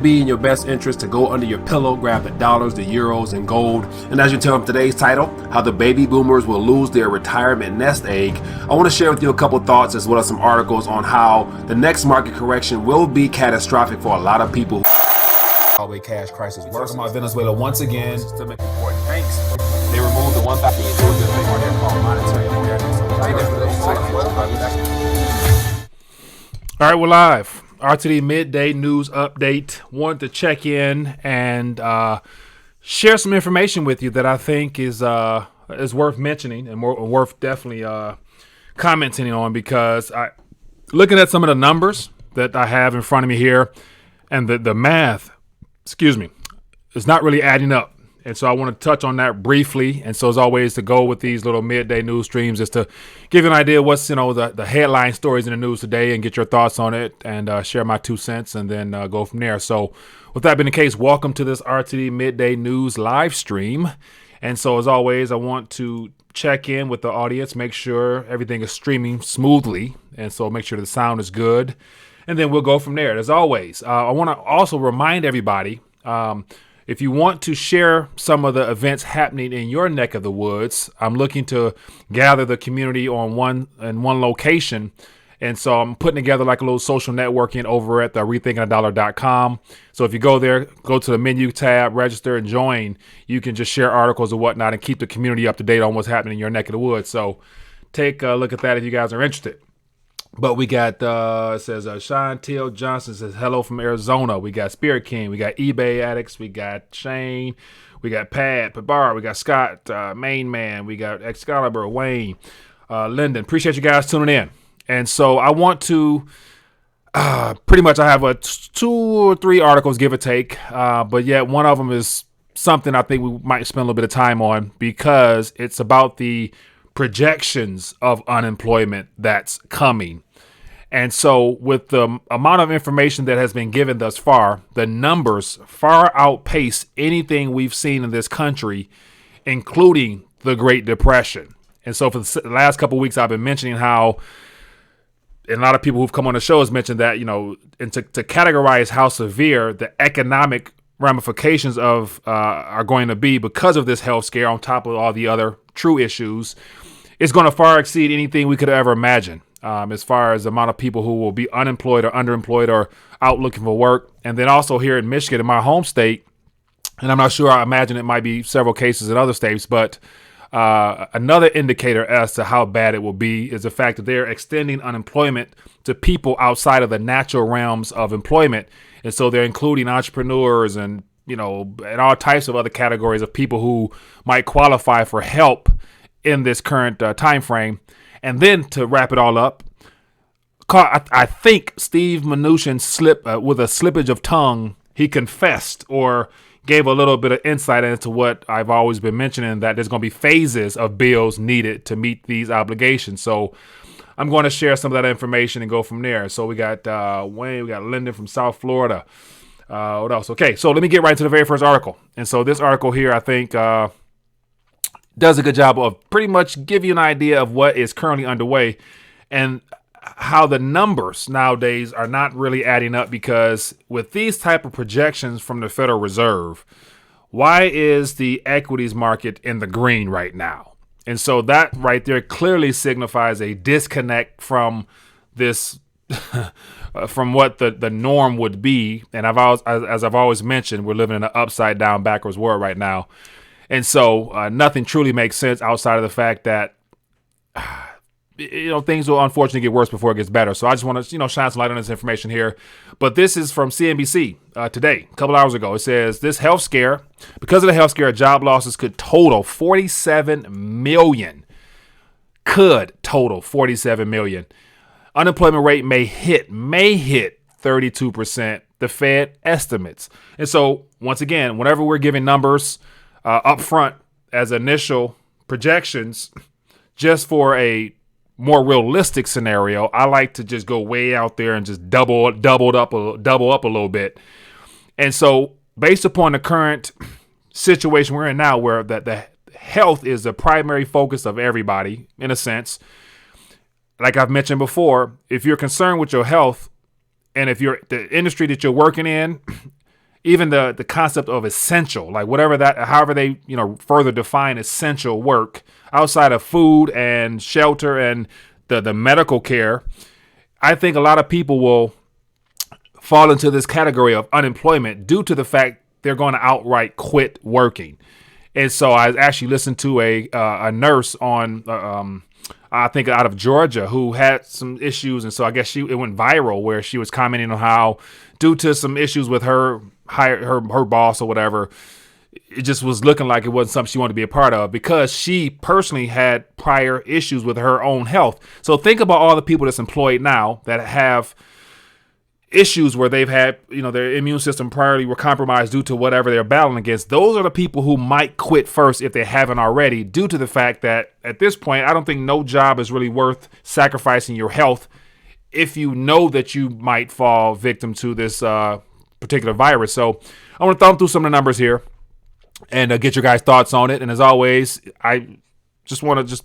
Be in your best interest to go under your pillow, grab the dollars, the euros, and gold. And as you tell them today's title, how the baby boomers will lose their retirement nest egg, I want to share with you a couple thoughts as well as some articles on how the next market correction will be catastrophic for a lot of people. Always cash crisis. We're talking about Venezuela once again. To make important banks, they removed the 1,000 called monetary awareness. All right, we're live. RTD midday news update. Wanted to check in and share some information with you that I think is worth mentioning and worth definitely commenting on, because looking at some of the numbers that I have in front of me here, and the math, is not really adding up. And so I want to touch on that briefly. And so as always, to go with these little midday news streams is to give you an idea of what's, the headline stories in the news today and get your thoughts on it and share my 2 cents and then go from there. So with that being the case, welcome to this RTD midday news live stream. And so as always, I want to check in with the audience, make sure everything is streaming smoothly. And so make sure the sound is good. And then we'll go from there. As always, I want to also remind everybody, if you want to share some of the events happening in your neck of the woods, I'm looking to gather the community on one location. And so I'm putting together like a little social networking over at the rethinkingthedollar.com. So if you go there, go to the menu tab, register and join, you can just share articles and whatnot and keep the community up to date on what's happening in your neck of the woods. So take a look at that if you guys are interested. But we got, it says Chantel Johnson says hello from Arizona. We got Spirit King. We got eBay Addicts. We got Shane. We got Pat Pabar. We got Scott, Main Man. We got Excalibur, Wayne, Lyndon. Appreciate you guys tuning in. And so I want to pretty much I have 2 or 3 articles, give or take. But yet one of them is something I think we might spend a little bit of time on, because it's about the projections of unemployment that's coming. And so with the amount of information that has been given thus far, the numbers far outpace anything we've seen in this country, including the Great Depression. And so for the last couple of weeks, I've been mentioning how, and a lot of people who've come on the show has mentioned that, and to categorize how severe the economic ramifications of are going to be because of this health scare, on top of all the other true issues, it's going to far exceed anything we could ever imagine, as far as the amount of people who will be unemployed or underemployed or out looking for work. And then also here in Michigan, in my home state, and I'm not sure, I imagine it might be several cases in other states, but another indicator as to how bad it will be is the fact that they're extending unemployment to people outside of the natural realms of employment. And so they're including entrepreneurs and, and all types of other categories of people who might qualify for help in this current time frame. And then to wrap it all up, I think Steve Mnuchin slipped with a slippage of tongue. He confessed or gave a little bit of insight into what I've always been mentioning, that there's going to be phases of bills needed to meet these obligations. So I'm going to share some of that information and go from there. So we got Wayne, we got Lyndon from South Florida. What else? Okay, so let me get right to the very first article. And so this article here, I think, does a good job of pretty much give you an idea of what is currently underway and how the numbers nowadays are not really adding up, because with these type of projections from the Federal Reserve, why is the equities market in the green right now? And so that right there clearly signifies a disconnect from this, from what the norm would be. And as I've always mentioned, we're living in an upside down, backwards world right now. And so nothing truly makes sense outside of the fact that, things will unfortunately get worse before it gets better. So I just want to, shine some light on this information here. But this is from CNBC today, a couple hours ago. It says this health scare, because of the health scare, job losses could total 47 million. Could total 47 million. Unemployment rate may hit 32%, the Fed estimates. And so once again, whenever we're giving numbers up front as initial projections, just for a more realistic scenario, I like to just go way out there and just double up a little bit. And so based upon the current situation we're in now, where the health is the primary focus of everybody, in a sense, like I've mentioned before, if you're concerned with your health, and if you're the industry that you're working in, even the concept of essential, like whatever that, however they, further define essential work outside of food and shelter and the medical care. I think a lot of people will fall into this category of unemployment due to the fact they're going to outright quit working. And so I actually listened to a nurse on, I think out of Georgia, who had some issues. And so I guess it went viral where she was commenting on how due to some issues with her boss or whatever, it just was looking like it wasn't something she wanted to be a part of because she personally had prior issues with her own health. So think about all the people that's employed now that have issues where they've had, their immune system priorly were compromised due to whatever they're battling against. Those are the people who might quit first if they haven't already, due to the fact that at this point, I don't think no job is really worth sacrificing your health if you know that you might fall victim to this particular virus. So I want to thumb through some of the numbers here and get your guys' thoughts on it. And as always, I just want to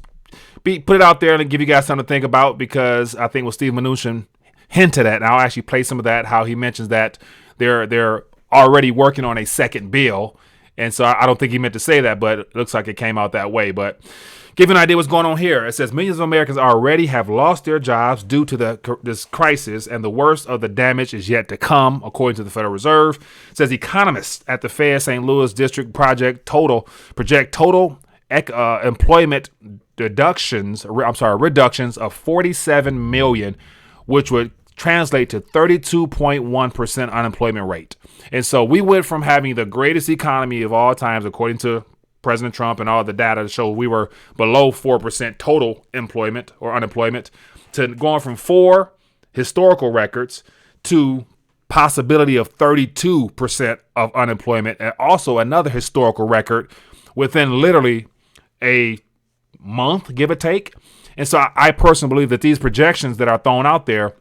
put it out there and give you guys something to think about, because I think what Steve Mnuchin hinted at, and I'll actually play some of that, how he mentions that they're already working on a second bill. And so I don't think he meant to say that, but it looks like it came out that way. But give you an idea what's going on here. It says millions of Americans already have lost their jobs due to this crisis, and the worst of the damage is yet to come, according to the Federal Reserve. It says economists at the Fed St. Louis District project total employment reductions of 47 million, which would translate to 32.1% unemployment rate. And so we went from having the greatest economy of all times, according to President Trump and all the data to show we were below 4% total employment or unemployment, to going from 4 historical records to possibility of 32% of unemployment, and also another historical record within literally a month, give or take. And so I personally believe that these projections that are thrown out there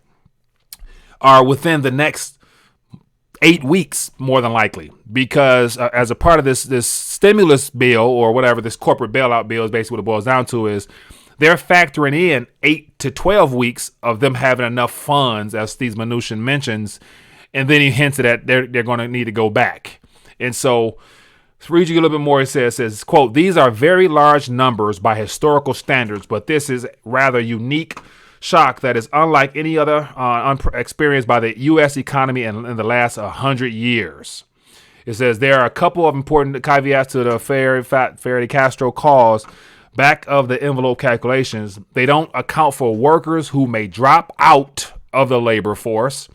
are within the next 8 weeks, more than likely, because as a part of this stimulus bill, or whatever, this corporate bailout bill is basically what it boils down to, is they're factoring in 8 to 12 weeks of them having enough funds, as Steve Mnuchin mentions, and then he hinted that they're going to need to go back. And so to read you a little bit more, it says, quote, "These are very large numbers by historical standards, but this is rather unique shock that is unlike any other experienced by the U.S. economy in the last 100 years. It says there are a couple of important caveats to the Faria-e-Castro cause back of the envelope calculations. They don't account for workers who may drop out of the labor force,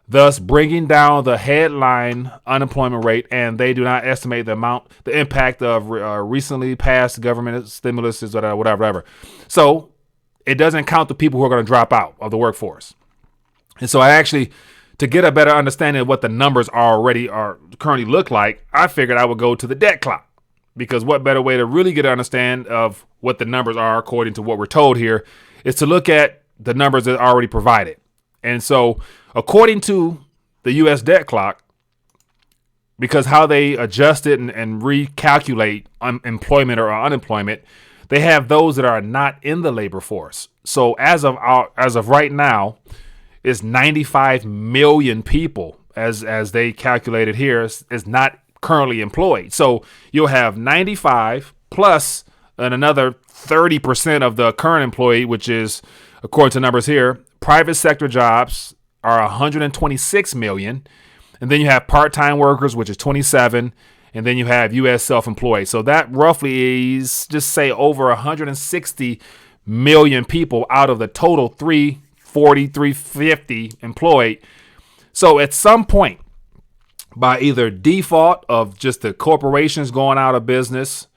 thus bringing down the headline unemployment rate, and they do not estimate the impact of recently passed government stimulus, whatever. So it doesn't count the people who are going to drop out of the workforce. And so I actually, to get a better understanding of what the numbers currently look like, I figured I would go to the debt clock, because what better way to really get an understand of what the numbers are according to what we're told here is to look at the numbers that are already provided. And so according to the U.S. debt clock, because how they adjust it and recalculate employment or unemployment, they have those that are not in the labor force. So as of right now, it's 95 million people, as they calculated here, is not currently employed. So you'll have 95 plus another 30% of the current employee, which is, according to numbers here, private sector jobs are 126 million. And then you have part-time workers, which is 27. And then you have U.S. self-employed. So that roughly is, just say, over 160 million people out of the total 350 employed. So at some point, by either default of just the corporations going out of business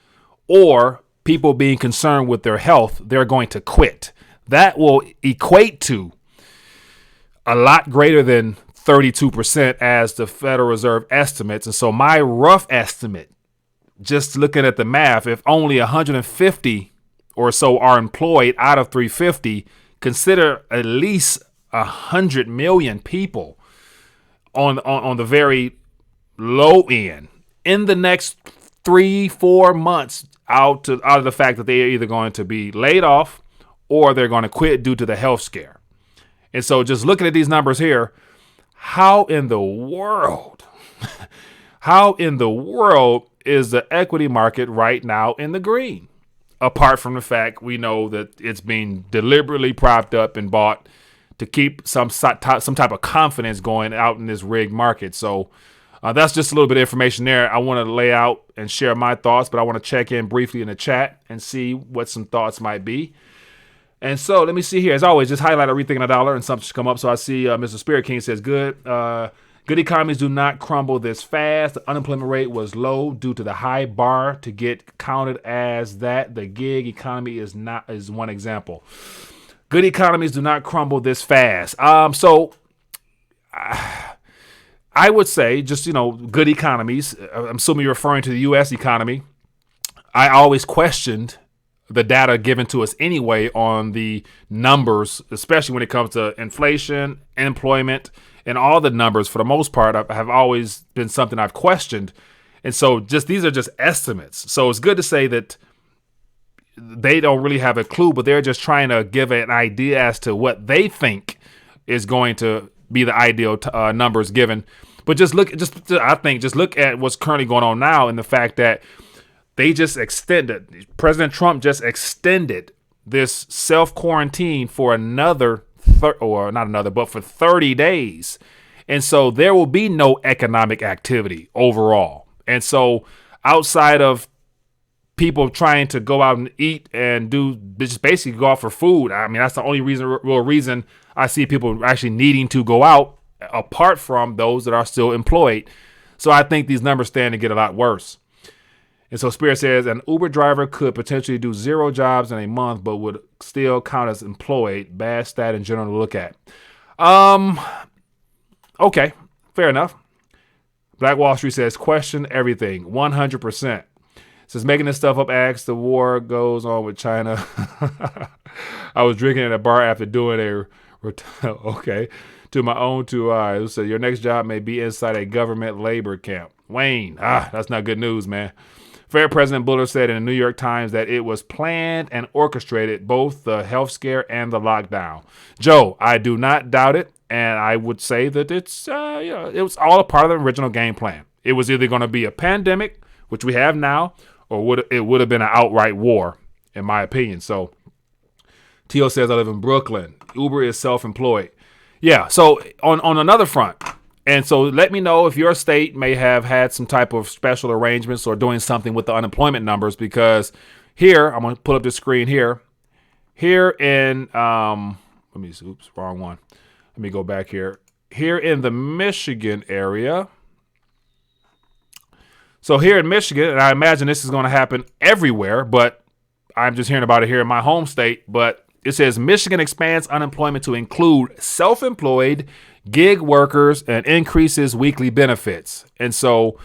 or people being concerned with their health, they're going to quit. That will equate to a lot greater than 32% as the Federal Reserve estimates. And so my rough estimate, just looking at the math, if only 150 or so are employed out of 350, consider at least 100 million people on the very low end in the next 3-4 months out of the fact that they are either going to be laid off or they're going to quit due to the health scare. And so just looking at these numbers here, how in the world How in the world is the equity market right now in the green? Apart from the fact we know that it's being deliberately propped up and bought to keep some type of confidence going out in this rigged market. So that's just a little bit of information there. I want to lay out and share my thoughts, but I want to check in briefly in the chat and see what some thoughts might be. And so let me see here. As always, just highlight everything in a dollar and something should come up. So I see Mr. Spirit King says, good. Good economies do not crumble this fast. The unemployment rate was low due to the high bar to get counted as that. The gig economy is one example. Good economies do not crumble this fast. So I would say just, good economies. I'm assuming you're referring to the U.S. economy. I always questioned the data given to us anyway on the numbers, especially when it comes to inflation, employment, and all the numbers. For the most part, have always been something I've questioned. And so these are just estimates. So it's good to say that they don't really have a clue, but they're just trying to give an idea as to what they think is going to be the ideal numbers given. But I think look at what's currently going on now and the fact that President Trump just extended this self-quarantine for for 30 days. And so there will be no economic activity overall. And so outside of people trying to go out and eat and just basically go out for food, I mean, that's the only real reason I see people actually needing to go out, apart from those that are still employed. So I think these numbers stand to get a lot worse. And so Spirit says an Uber driver could potentially do 0 jobs in a month, but would still count as employed. Bad stat in general to look at. Okay, fair enough. Black Wall Street says question everything. 100%. Says making this stuff up asks the war goes on with China. I was drinking at a bar after doing to my own 2 eyes. So your next job may be inside a government labor camp. Wayne, that's not good news, man. Fair President Bullard said in the New York Times that it was planned and orchestrated, both the health scare and the lockdown. Joe, I do not doubt it, and I would say that it was all a part of the original game plan. It was either going to be a pandemic, which we have now, or it would have been an outright war, in my opinion. So Tio says I live in Brooklyn. Uber is self-employed. Yeah, so on another front. And so let me know if your state may have had some type of special arrangements or doing something with the unemployment numbers, because here, I'm going to pull up the screen here. Here in, let me see, oops, wrong one. Let me go back here. Here in the Michigan area. So here in Michigan, and I imagine this is going to happen everywhere, but I'm just hearing about it here in my home state. But it says Michigan expands unemployment to include self-employed, gig workers, and increases weekly benefits. And so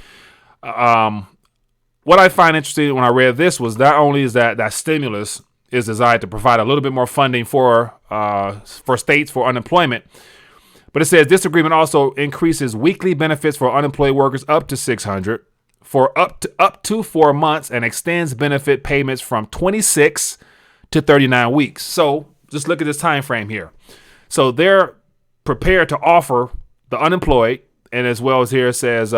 what I find interesting when I read this was not only is that stimulus is designed to provide a little bit more funding for states for unemployment, but it says this agreement also increases weekly benefits for unemployed workers up to $600 for up to 4 months and extends benefit payments from 26 to 39 weeks. So just look at this time frame here. So they're prepared to offer the unemployed, and as well as here it says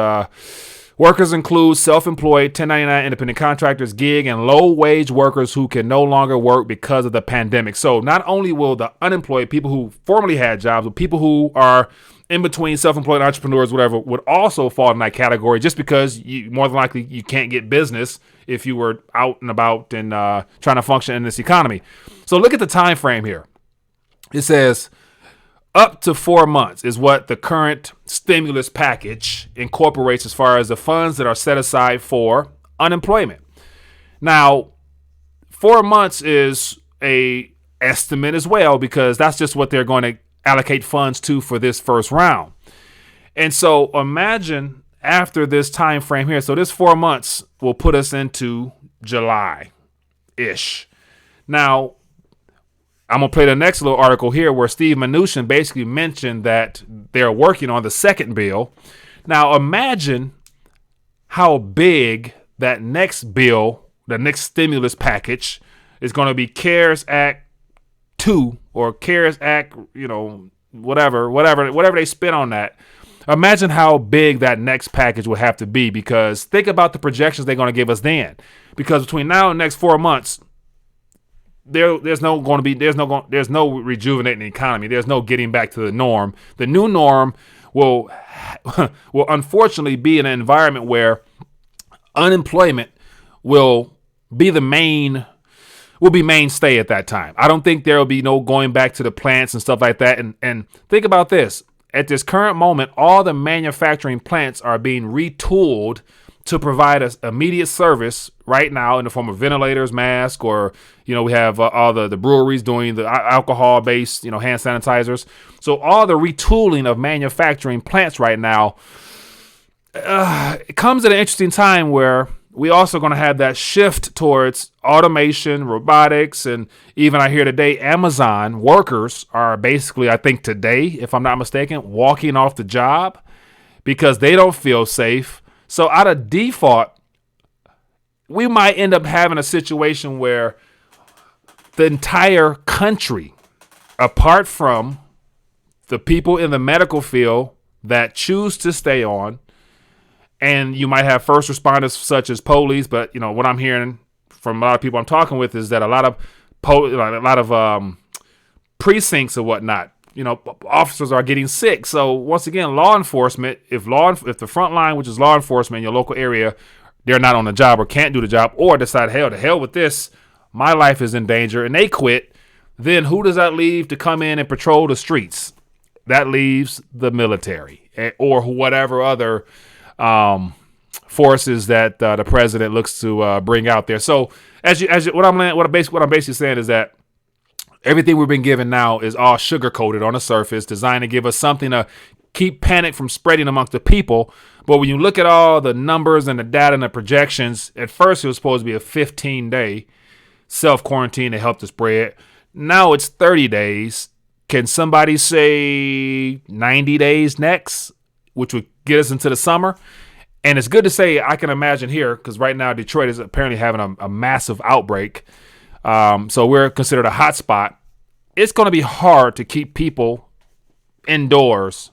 workers include self-employed, 1099 independent contractors, gig, and low-wage workers who can no longer work because of the pandemic. So not only will the unemployed, people who formerly had jobs, but people who are in between, self-employed entrepreneurs, whatever, would also fall in that category, just because more than likely you can't get business if you were out and about and trying to function in this economy. So look at the time frame here. It says up to 4 months is what the current stimulus package incorporates as far as the funds that are set aside for unemployment. Now, 4 months is a estimate as well, because that's just what they're going to allocate funds to for this first round. And so imagine after this time frame here, so this 4 months will put us into July-ish. Now, I'm going to play the next little article here where Steve Mnuchin basically mentioned that they're working on the second bill. Now, imagine how big that next bill, the next stimulus package, is going to be. CARES Act 2 or CARES Act, whatever they spin on that. Imagine how big that next package will have to be, because think about the projections they're going to give us then. Because between now and the next 4 months, there's no rejuvenating the economy. There's no getting back to the norm. The new norm will unfortunately be in an environment where unemployment will be mainstay at that time. I don't think there will be no going back to the plants and stuff like that. And think about this. At this current moment, all the manufacturing plants are being retooled to provide us immediate service right now in the form of ventilators, masks, or, we have all the breweries doing the alcohol-based, hand sanitizers. So all the retooling of manufacturing plants right now, it comes at an interesting time where we also going to have that shift towards automation, robotics, and even I hear today, Amazon workers are basically, I think today, if I'm not mistaken, walking off the job because they don't feel safe. So out of default, we might end up having a situation where the entire country, apart from the people in the medical field that choose to stay on, and you might have first responders such as police, but what I'm hearing from a lot of people I'm talking with is that a lot of precincts or whatnot, officers are getting sick. So once again, law enforcement, if the front line, which is law enforcement in your local area, they're not on the job or can't do the job, or decide, to hell with this, my life is in danger, and they quit, then who does that leave to come in and patrol the streets? That leaves the military or whatever other forces that the president looks to bring out there. So what I'm basically saying is that everything we've been given now is all sugar coated on the surface, designed to give us something to keep panic from spreading amongst the people. But when you look at all the numbers and the data and the projections, at first it was supposed to be a 15-day self-quarantine to help the spread. Now it's 30 days. Can somebody say 90 days next, which would get us into the summer? And it's good to say, I can imagine here, because right now Detroit is apparently having a massive outbreak. So we're considered a hot spot. It's going to be hard to keep people indoors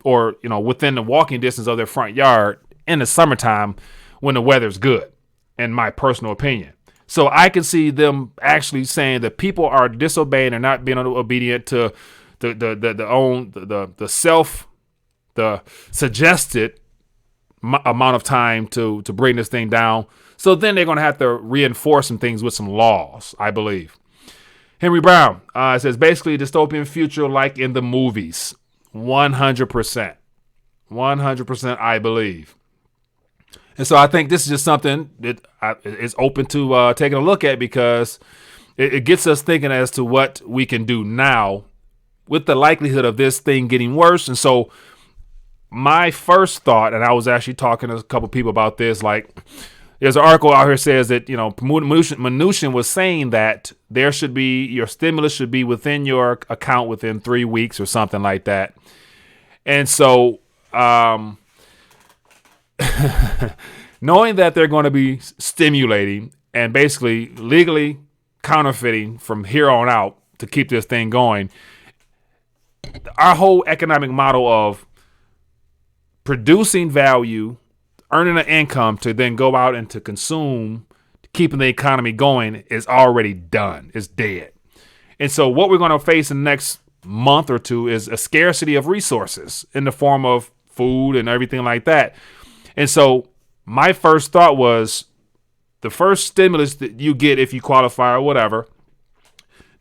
or, within the walking distance of their front yard in the summertime when the weather's good, in my personal opinion. So I can see them actually saying that people are disobeying and not being obedient to the suggested amount of time to bring this thing down. So then they're going to have to reinforce some things with some laws, I believe. Henry Brown says basically a dystopian future like in the movies. 100%. 100% I believe. And so I think this is just something that is open to taking a look at, because it gets us thinking as to what we can do now with the likelihood of this thing getting worse. And so my first thought, and I was actually talking to a couple people about this, like there's an article out here says that, Mnuchin was saying that your stimulus should be within your account within 3 weeks or something like that. And so, knowing that they're going to be stimulating and basically legally counterfeiting from here on out to keep this thing going, our whole economic model of producing value, earning an income to then go out and to consume, keeping the economy going is already done. It's dead. And so what we're going to face in the next month or two is a scarcity of resources in the form of food and everything like that. And so my first thought was the first stimulus that you get if you qualify or whatever,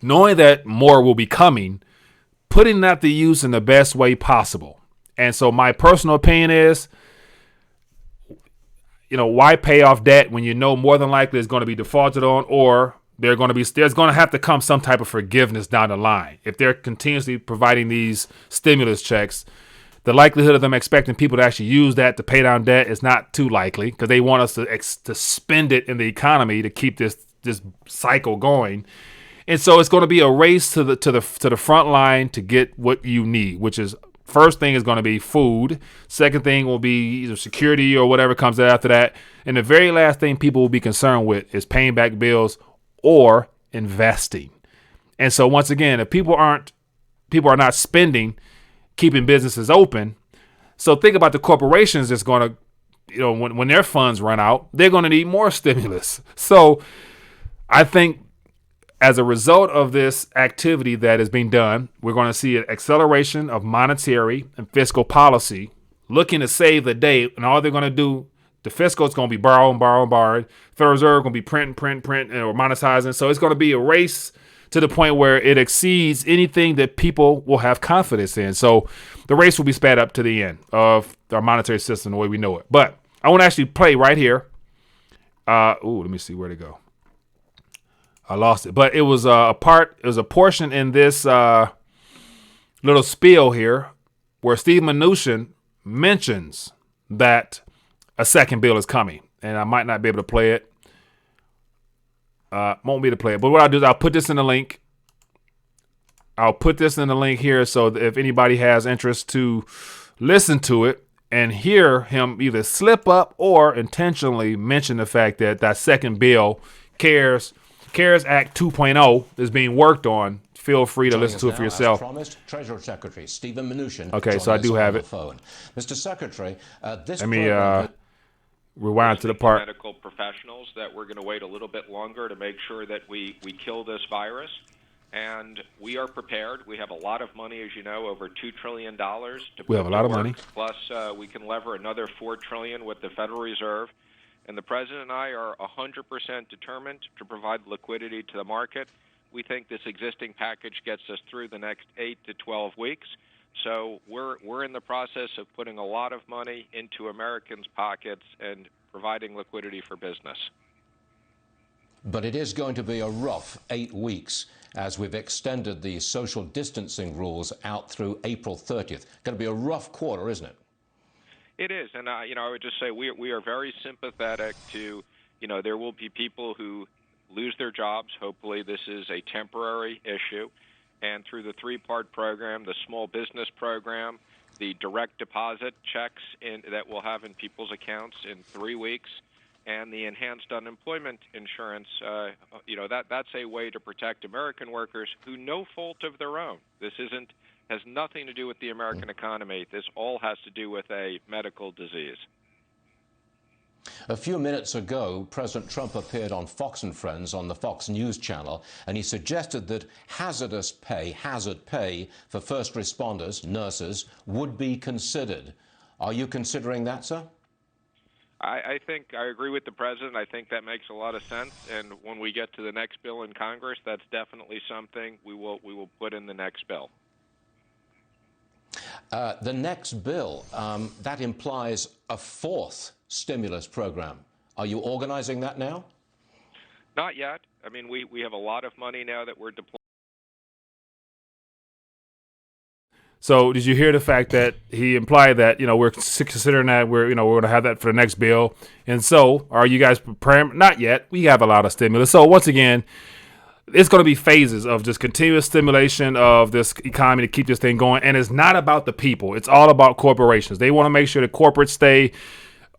knowing that more will be coming, putting that to use in the best way possible. And so my personal opinion is, why pay off debt when more than likely it's going to be defaulted on, or there's going to have to come some type of forgiveness down the line. If they're continuously providing these stimulus checks, the likelihood of them expecting people to actually use that to pay down debt is not too likely, because they want us to spend it in the economy to keep this cycle going. And so it's going to be a race to the front line to get what you need, which is first thing is going to be food. Second thing will be either security or whatever comes after that. And the very last thing people will be concerned with is paying back bills or investing. And so once again, if people are not spending, keeping businesses open, So think about the corporations that's going to, when their funds run out, they're going to need more stimulus. So I think as a result of this activity that is being done, we're going to see an acceleration of monetary and fiscal policy looking to save the day. And all they're going to do, the fiscal is going to be borrowing. Federal Reserve going to be print, or monetizing. So it's going to be a race to the point where it exceeds anything that people will have confidence in. So the race will be sped up to the end of our monetary system the way we know it. But I want to actually play right here. Let me see where to go. I lost it, but it was a portion in this little spiel here where Steve Mnuchin mentions that a second bill is coming, and I might not be able to play it. Won't be able to play it, but what I'll do is I'll put this in the link. I'll put this in the link here, so that if anybody has interest to listen to it and hear him either slip up or intentionally mention the fact that that second bill, CARES Act 2.0, is being worked on. Feel free to listen to it for yourself. As promised, Treasury Secretary Stephen Mnuchin. Okay, so I do have it. Mr. Secretary, this Let me rewind to the part. Medical professionals that we're going to wait a little bit longer to make sure that we kill this virus. And we are prepared. We have a lot of money, as you know, over $2 trillion to put We have a lot to of work. money. Plus, we can lever another $4 trillion with the Federal Reserve. And the President and I are 100% determined to provide liquidity to the market. We think this existing package gets us through the next 8 to 12 weeks. So we're in the process of putting a lot of money into Americans' pockets and providing liquidity for business. But it is going to be a rough 8 weeks as we've extended the social distancing rules out through April 30th. Going to be a rough quarter, isn't it? It is, and I would just say we are very sympathetic to, there will be people who lose their jobs. Hopefully this is a temporary issue. And through the three-part program, the small business program, the direct deposit checks that we'll have in people's accounts in 3 weeks, and the enhanced unemployment insurance, that's a way to protect American workers who no fault of their own. This has nothing to do with the American economy. This all has to do with a medical disease. A few minutes ago, President Trump appeared on Fox and Friends on the Fox News channel, and he suggested that hazard pay for first responders, nurses, would be considered. Are you considering that, sir? I think I agree with the president. I think that makes a lot of sense. And when we get to the next bill in Congress, that's definitely something we will put in the next bill. The next bill, that implies a fourth stimulus program. Are you organizing that now? Not yet. I mean, we have a lot of money now that we're deploying. So did you hear the fact that he implied that, we're considering that we're going to have that for the next bill? And so are you guys preparing? Not yet. We have a lot of stimulus. So once again, it's going to be phases of just continuous stimulation of this economy to keep this thing going. And it's not about the people. It's all about corporations. They want to make sure the corporates stay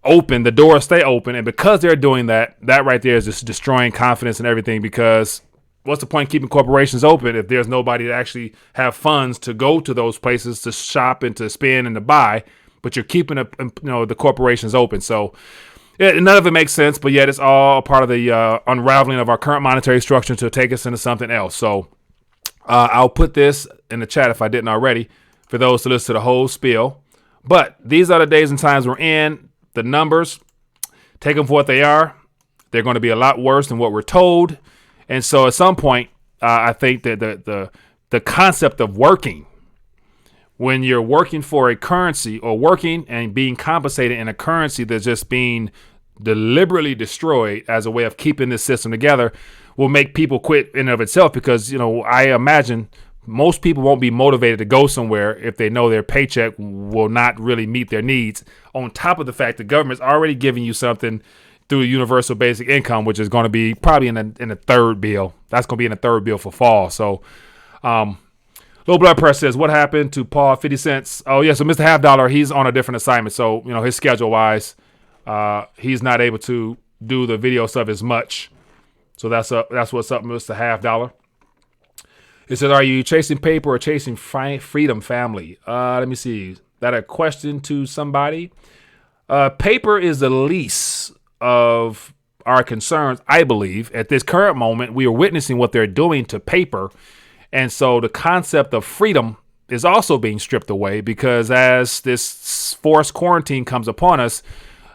open, the doors stay open. And because they're doing that right there is just destroying confidence and everything, because what's the point in keeping corporations open if there's nobody to actually have funds to go to those places to shop and to spend and to buy, but you're keeping the corporations open. So none of it makes sense, but yet it's all part of the unraveling of our current monetary structure to take us into something else. So I'll put this in the chat if I didn't already for those to listen to the whole spiel. But these are the days and times we're in. The numbers, take them for what they are. They're going to be a lot worse than what we're told. And so at some point, I think that the concept of working, when you're working for a currency or working and being compensated in a currency that's just being deliberately destroyed as a way of keeping this system together, will make people quit in and of itself. Because, I imagine most people won't be motivated to go somewhere if they know their paycheck will not really meet their needs. On top of the fact the government's already giving you something through universal basic income, which is going to be probably in the third bill. That's going to be in the third bill for fall. So, Low Blood Pressure says, what happened to Paul 50 Cents? Oh, yeah, so Mr. Half Dollar, he's on a different assignment. So, his schedule-wise, he's not able to do the video stuff as much. So that's what's up, Mr. Half Dollar. It says, are you chasing paper or chasing freedom, family? Let me see. that a question to somebody. Paper is the least of our concerns, I believe. At this current moment, we are witnessing what they're doing to paper. And so the concept of freedom is also being stripped away, because as this forced quarantine comes upon us,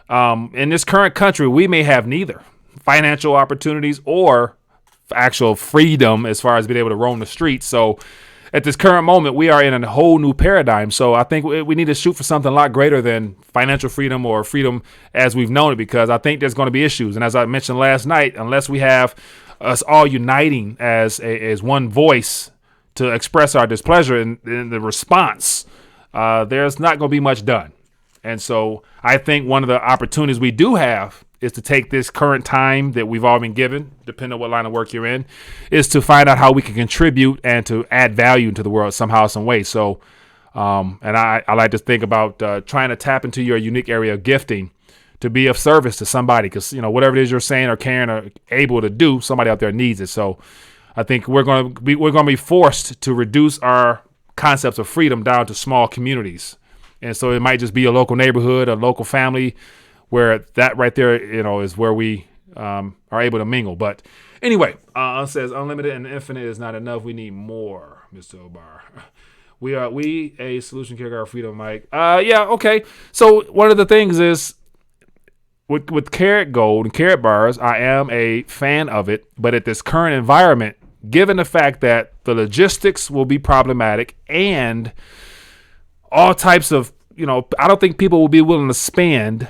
in this current country, we may have neither financial opportunities or actual freedom as far as being able to roam the streets. So at this current moment, we are in a whole new paradigm. So I think we need to shoot for something a lot greater than financial freedom or freedom as we've known it, because I think there's going to be issues. And as I mentioned last night, unless we have us all uniting as one voice to express our displeasure in the response, there's not going to be much done. And so I think one of the opportunities we do have is to take this current time that we've all been given, depending on what line of work you're in, is to find out how we can contribute and to add value into the world somehow, some way. So, and I like to think about trying to tap into your unique area of gifting to be of service to somebody, because, you know, whatever it is you're saying or caring or able to do, somebody out there needs it. So I think we're going to be forced to reduce our concepts of freedom down to small communities. And so it might just be a local neighborhood, a local family, where that right there, you know, is where we are able to mingle. But anyway, it says unlimited and infinite is not enough. We need more, Mr. Obar. We a solution kicker our freedom, Mike. Yeah, okay. So one of the things is with carrot gold and carrot bars, I am a fan of it. But at this current environment, given the fact that the logistics will be problematic and all types of, you know, I don't think people will be willing to spend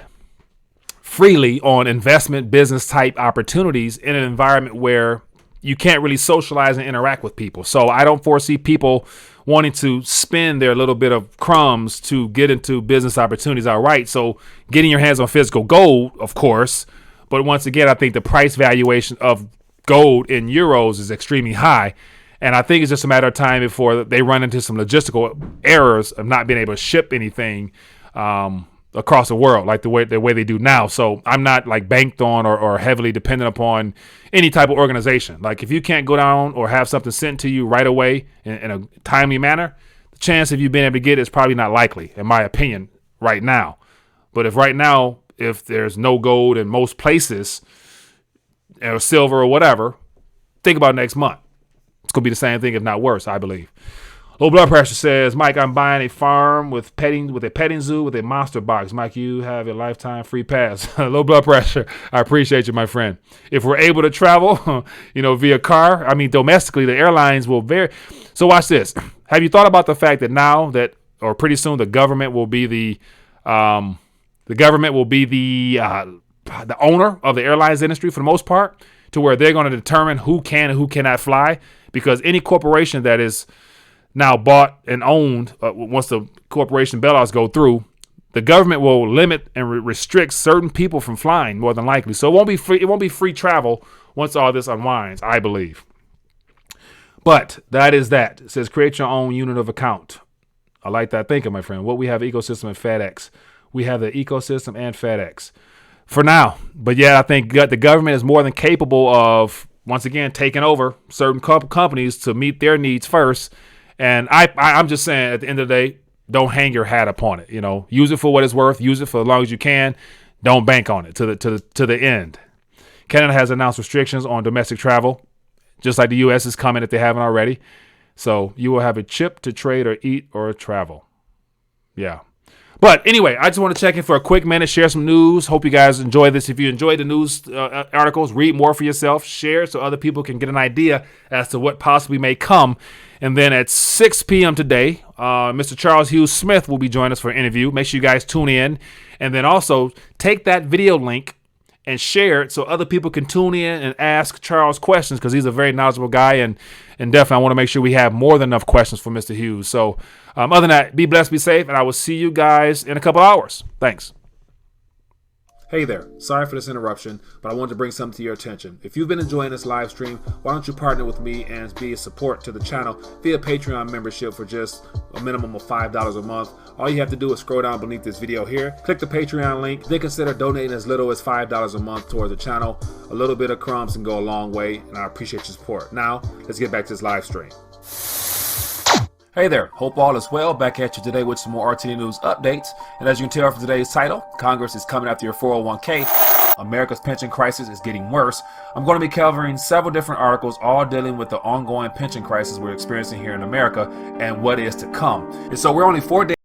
freely on investment business type opportunities in an environment where you can't really socialize and interact with people. So I don't foresee people wanting to spend their little bit of crumbs to get into business opportunities outright. So getting your hands on physical gold, of course. But once again, I think the price valuation of gold in euros is extremely high. And I think it's just a matter of time before they run into some logistical errors of not being able to ship anything across the world like the way they do now. So I'm not like banked on or heavily dependent upon any type of organization. Like if you can't go down or have something sent to you right away in a timely manner, the chance of you being able to get it is probably not likely, in my opinion, right now. But if there's no gold in most places or silver or whatever, think about next month. It's going to be the same thing, if not worse, I believe. Low blood pressure says, Mike, I'm buying a farm with a petting zoo with a monster box. Mike, you have a lifetime free pass. Low blood pressure. I appreciate you, my friend. If we're able to travel, via car, I mean, domestically, the airlines will vary. So watch this. Have you thought about the fact that now that, or pretty soon, the government will be the owner of the airlines industry for the most part, to where they're going to determine who can and who cannot fly, because any corporation that is now bought and owned, once the corporation bailouts go through, the government will limit and restrict certain people from flying, more than likely. So it won't be free. It won't be free travel once all this unwinds, I believe. But that is that. It says create your own unit of account. I like that thinking, my friend. What we have ecosystem and FedEx. We have the ecosystem and FedEx for now. But yeah, I think the government is more than capable of, once again, taking over certain companies to meet their needs first. And I'm just saying, at the end of the day, don't hang your hat upon it. Use it for what it's worth. Use it for as long as you can. Don't bank on it to the end. Canada has announced restrictions on domestic travel, just like the U.S. is coming if they haven't already. So you will have a chip to trade or eat or travel. Yeah. But anyway, I just want to check in for a quick minute, share some news. Hope you guys enjoy this. If you enjoyed the news articles, read more for yourself, share so other people can get an idea as to what possibly may come. And then at 6 p.m. today, Mr. Charles Hughes Smith will be joining us for an interview. Make sure you guys tune in. And then also take that video link and share it so other people can tune in and ask Charles questions, because he's a very knowledgeable guy. And definitely I want to make sure we have more than enough questions for Mr. Hughes. So other than that, be blessed, be safe, and I will see you guys in a couple hours. Thanks. Hey there, sorry for this interruption, but I wanted to bring something to your attention. If you've been enjoying this live stream, why don't you partner with me and be a support to the channel via Patreon membership for just a minimum of $5 a month. All you have to do is scroll down beneath this video here, click the Patreon link, then consider donating as little as $5 a month toward the channel. A little bit of crumbs can go a long way, and I appreciate your support. Now, let's get back to this live stream. Hey there, hope all is well. Back at you today with some more RTD News updates. And as you can tell from today's title, Congress is coming after your 401k. America's pension crisis is getting worse. I'm going to be covering several different articles, all dealing with the ongoing pension crisis we're experiencing here in America and what is to come. And so we're only 4 days